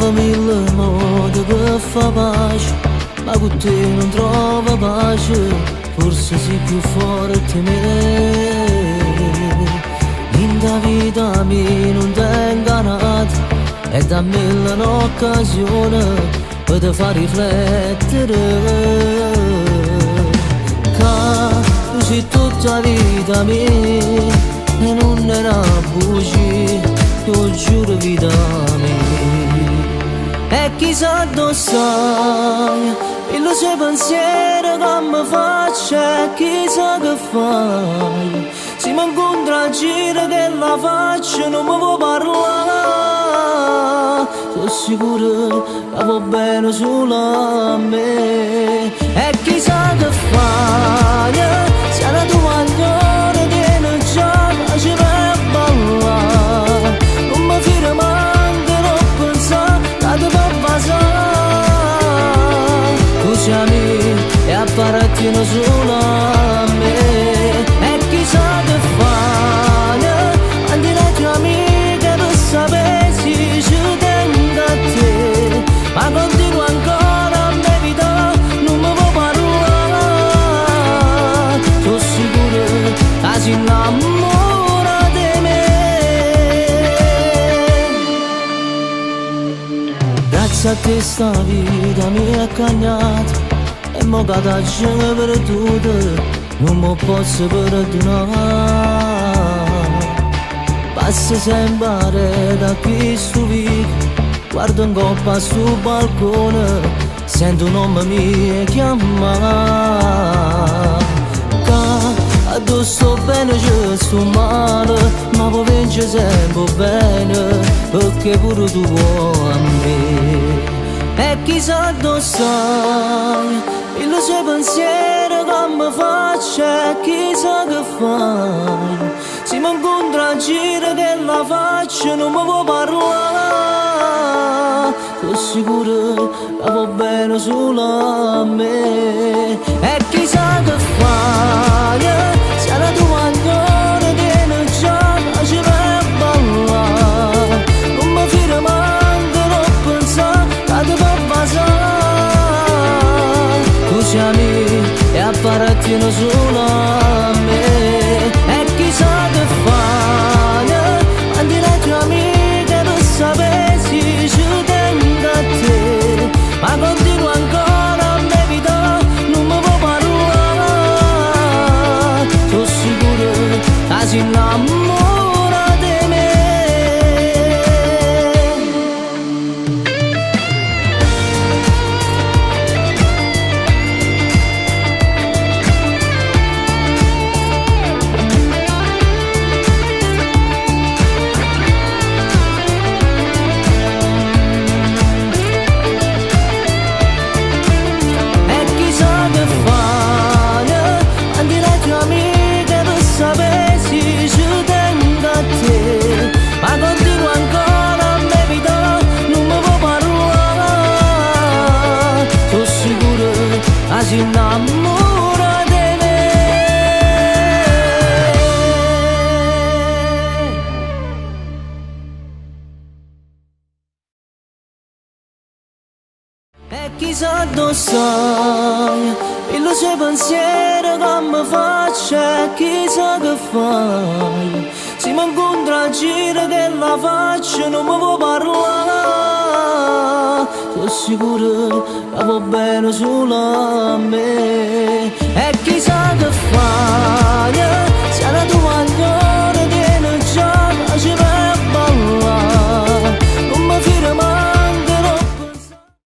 Trova mille modi per far pace, ma con te non trova pace, forse sei più forte di me. In da vita mia non t'è ingannato, e dammi un'occasione per te far riflettere. Che tu sei tutta la vita mia e non è una bugia, lo giuro vita mia. E chissà dove stai, il suo pensiero che mi faccia, e chissà che fai. Se mi incontra a giro che la faccia non mi può parlare, sono sicuro che va bene solo a me. E chissà che fai, se la tua ancora tiene già pace per ballare. Non mi fida manco non pensare che ti fa passare. Tu sei mia e appartieni solo a me. E chissà che fai, mandi la tua amica per sapere se ci tengo a te. Ma continua ancora a me vita, non mi può parlare. Sono sicuro che si innamora di me. Grazie a te sta vita mi è cagnata, e mo che t'aggiungo per tutto non mi posso perdonare. Passa sempre da qui sto vico, guardo in coppa sul balcone, sento un nome mio chiamare. Che addosso bene ci sto male, ma poi vince sempre bene, perché pure tu vuoi a me. E chissà dove stai, il suo pensiero che mi faccia, e chissà che fai. Se mi incontra a giro che la faccia non mi può parlare, sono sicuro che va bene solo a me. E chissà che fai, se la tua ancora tiene già pace per ballare. Non mi fido manco non pensare che ti fa passare. Tu sei mia e appartieni solo a me. E chissà che fai, mandi la tua amica per sapere se ci tengo a te. Ma continua ancora a me vita, non mi può parlare. Sono sicuro che si innamora di me. Si innamora di me. E chissà dove stai, il suo pensiero che mi faccia, e chissà che fai. Se mi incontra a giro che la faccia non mi può parlare, sono sicuro che va bene solo a me. E chissà che fai.